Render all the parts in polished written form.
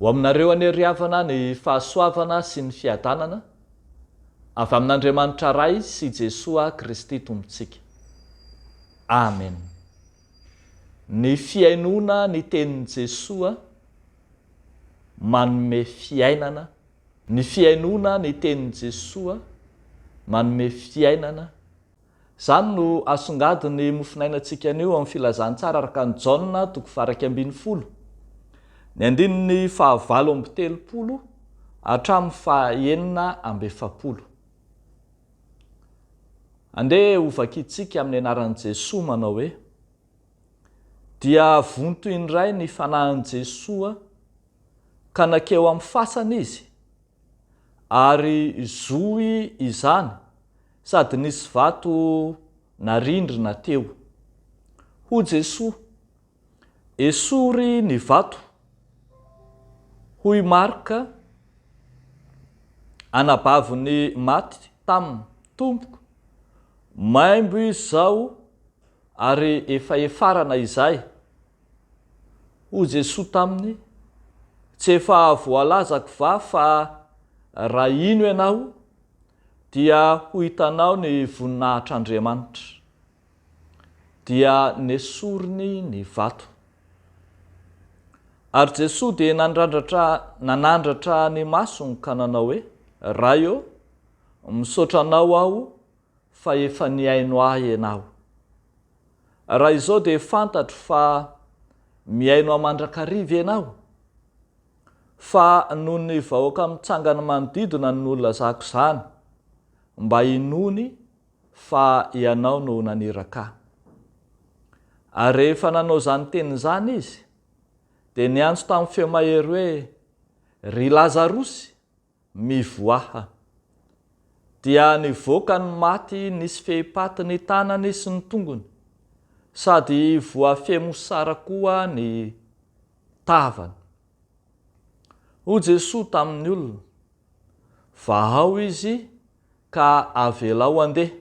Ho aminareo aneriavana ny fahasoavana sy ny fiadanana avy amin'Andriamanitra ray sy Jesosy Kristy tompontsika. Amen. Ny fiainona ny tenin'i Jesosy manome fiainana. Ny fiainona ny tenin'i Jesosy manome fiainana. Zany no asongadiny mofinainantsika anio amin'ny filazantsara araka ny Jaona 2:20. Ny andininy 9:70 hatramin'ny 9:70. Andeha hovakitsika amin'ny anaran'i Jesosy manao hoe: dia vonto indray ny fanahin'i Jesosy ka nakeo amin'ny fasana izy, ary zohy izany sady nisy vato narindrina teo. Ho Jesosy, esory ny vato. Hoy Marka, anabaviny maty taminy: Tompoko, maimbo izao ary efa efarana izay. Ho Jesosy taminy: tsy efa voalazako va fa raha ino ianao dia ho hitanao ny voninahitr'Andriamanitra. Dia nesoriny ny vato. Ary Jesosy dia nanandratra ny masony ka nanao hoe: Raio, misaotra anao aho fa efa niaino ahy ianao. Raha izao dia fantatro fa miaino amandrakariva ianao, fa noho ny vahoaka mitsangana manodidina no nolazako izany, mba hinony fa ianao no naniraka. Ary rehefa nanao izany teny izany izy, dia niantso tamin'ny feo mahery hoe: ry Lazarosy, mivoaha. Dia nivoaka ny maty, nisy fehipaty ny tanany sy ny tongony, sady voafemo sara koa ny tavany. Ho Jesosy tamin'ny olona: vahao izy ka avelao andeha.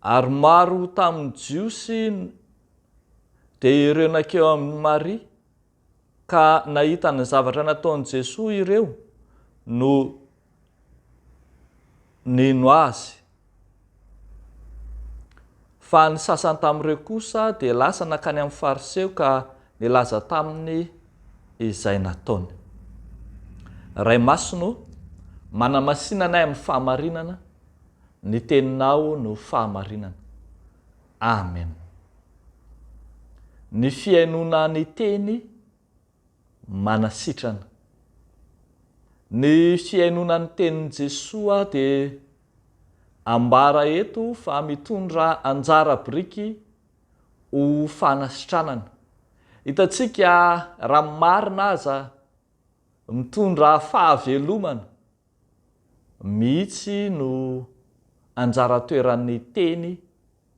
Ary maro tamin'ny jiosy dia ireo nakeo amin'ny Maria ka nahita ny zavatra nataon'i Jesosy ireo no nino azy. Fa ny sasany tamin'ireo kosa dia lasa nakany amin'ny fariseo ka nilaza taminy izay nataony. Ray Masino, manamasinanay amin'ny fahamarinana, ny teninao no fahamarinana. Amen. Ny fiainona ny teny manasitrana. Ny fiainona ny tenin'i Jesosy dia ambara eto fa mitondra anjara biriky ho fanasitranana. Hitantsika raha marina aza mitondra fahavelomana, mihitsy no anjara toeran'ny teny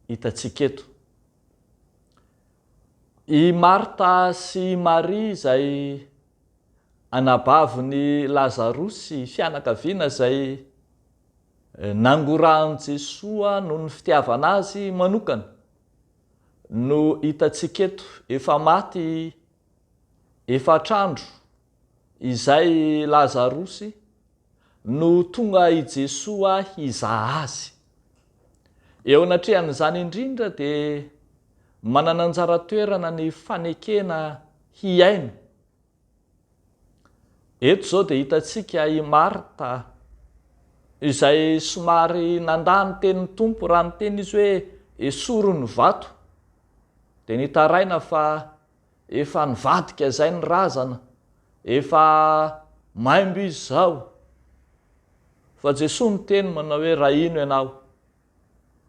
hitantsika eto. I Marta sy Maria izay anabaviny Lazarosy, fianakaviana izay nangorahan'i Jesosy noho ny fitiavana azy manokana, no hitantsika eto. Efa maty efatr'andro izay Lazarosy no tonga i Jesosy hizaha azy. Eo anatrehan'izany indrindra dia manana anjara toerana ny fanekena hiaino. Eto izao dia hitantsika i Marta izay somary nandany tenin'ny Tompo raha ny teny izy hoe esory ny vato, dia nitaraina fa efa nivadika izay ny razana, efa maimbo izy izao. Fa Jesosy ny teny manao hoe raha ino ianao,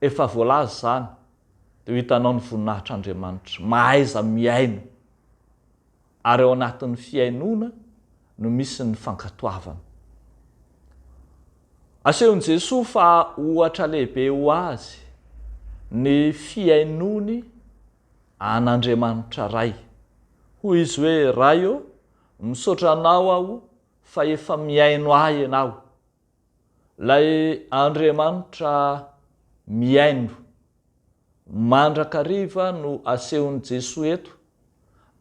efa voalaza izany, dia ho hitanao ny voninahitr'Andriamanitra. Mahaiza miaino, ary ao anatin'ny fiainona no misy ny fankatoavana. Asehon'i Jesosy fa ohatra lehibe ho azy ny fiainony an'Andriamanitra ray. Hoy izy hoe: Raio, misaotra anao aho fa efa miaino ahy ianao. Lay Andriamanitra miaino mandrakariva no asehon'i Jesosy eto,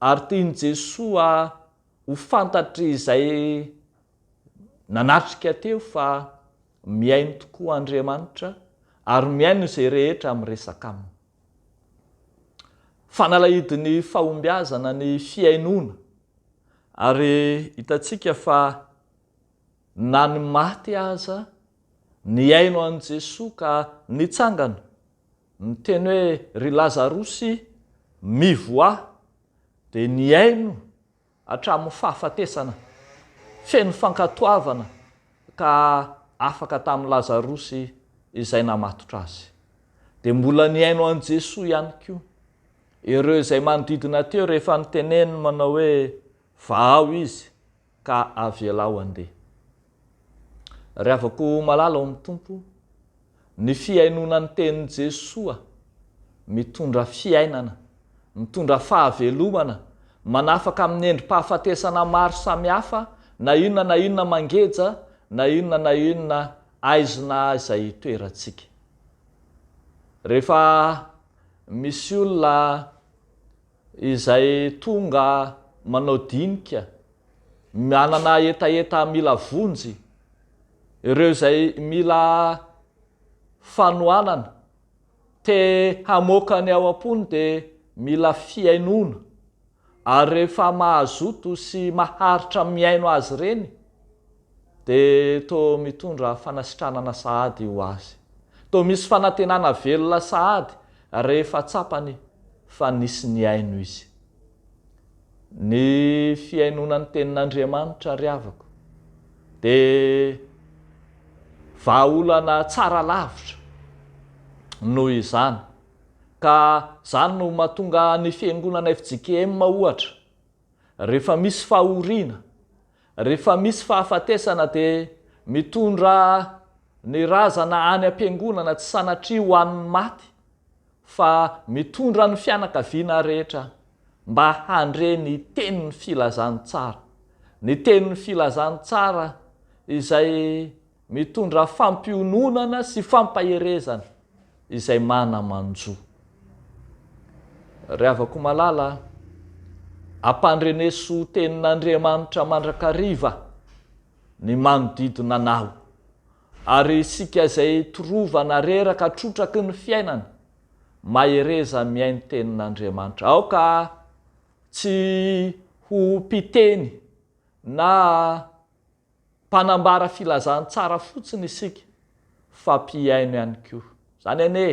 ary tian'i Jesosy ho fantatry izay nanatrika teo fa miaino tokoa Andriamanitra ary miaino izay rehetra miresaka aminy. Fanalahidiny fahombiazana ny fiainona ary hitantsika fa na ny maty aza ny aino an' Jesosy ka nitsangana. Miteny hoe ry Lazarosy mivoa dia ny aino hatramin'ny fahafatesana, feno fankatoavana ka afaka tamin'ny Lazarosy izay namatotra azy. Dia mbola ny aino an' Jesosy ihany koa ireo izay manodidina teo rehefa niteneny manao hoe vao izy ka avelao andeha. Ry havako malala ao amin'ny Tompo, ny fiainona ny tenin'i Jesosy mitondra fiainana, mitondra fahavelomana, manafaka amin'ny endrim-pahafatesana maro samihafa, na inona mangeja, na inona aizina izay toerantsika. Rehefa misy olona izay tonga manao dinika, manana etaeta mila vonjy, ireo izay mila fanohanana, te hamoaka ny ao am-pony dia mila fiainona, ary rehefa mahazoto sy maharitra miaino azy ireny dia toa mitondra fanasitranana sahady ho azy. Toa misy fanantenana velona sahady rehefa tsapany fa nisy ny aino izy. Ny fiainona ny tenin'Andriamanitra ry havako dia vahaolana tsara lavitra noho izany, ka zany no mahatonga ny fiangonana FJKM ohatra, rehefa misy fahoriana, rehefa misy fahafatesana dia mitondra ny razana any am-piangonana tsy sanatria ho an'ny maty, fa mitondra ny fianakaviana rehetra mba handre ny tenin'ny filazany tsara. Ny tenin'ny filazany tsara izay mitondra fampiononana sy fampaherezana izay mana-manjo. Ry havako malala, ampandreneso tenin'Andriamanitra mandrakariva ny manodidina anao, ary isika izay torovana reraka trotraky ny fiainana mahereza miaino tenin'Andriamanitra. Aoka tsy ho mpiteny na mpanambara filazany tsara fotsiny isika, fa mpiaino ihany koa. Zany ane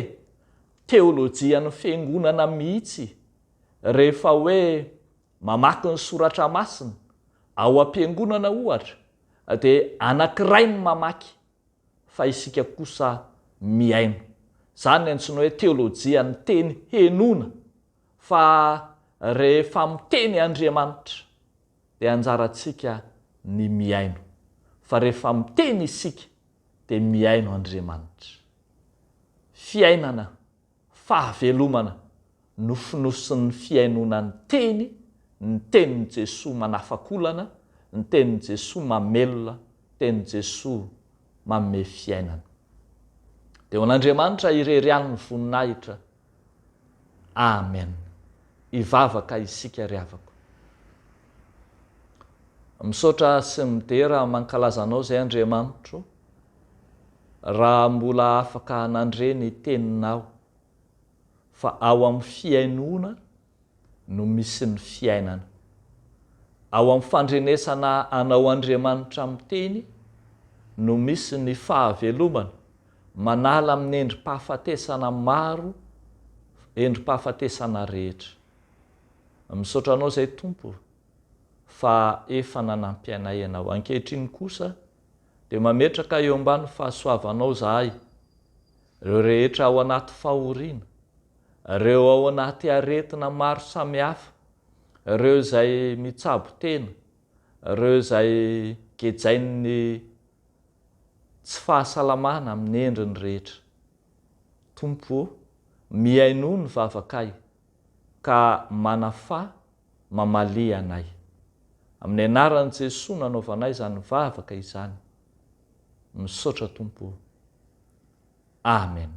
teolojian'ny fiangonana mihitsy rehefa hoe mamaky ny soratra masina ao am-piangonana ohatra dia anankiray ny mamaky fa isika kosa miaino. Zany antsoina hoe teolojian'ny teny henona, fa rehefa miteny Andriamanitra dia anjarantsika ny miaino, fa rehefa miteny isika dia miaino Andriamanitra. Fiainana, fahavelomana nofinosin'ny fiainona ny tenin'i Jesosy manafakolana, ny tenin'i Jesosy mamelona, ny tenin'i Jesosy manome fiainana. Dia ho an'Andriamanitra ireriany ny voninahitra. Amen. Ivavaka isika ry havako. Misaotra sy midera mankalaza anao izay Andriamanitra, raha mbola afaka hanandre ny teninao, fa ao amin'ny fiainona no misy ny fiainana. Ao amin'ny fandrenesana anao Andriamanitra amin'ny teny no misy ny fahavelomana, manala amin'ny endrim-pahafatesana maro, endrim-pahafatesana rehetra. Misaotra anao izay Tompo fa efa nanampianay ianao. Ankehitriny kosa dia mametraka eo ambany fahasoavanao zahay, ireo rehetra ao anaty fahoriana, ireo ao anaty aretina maro samihafa, ireo izay mitsabo tena, ireo izay gejain'ny tsy fahasalamana amin'ny endriny rehetra. Tompo, miaino ny vavakay ka manafa mamaly anay. Amin'ny anaran'i Jesosy nanaovanay izany vavaka izany. Misaotra Tompo. Amen.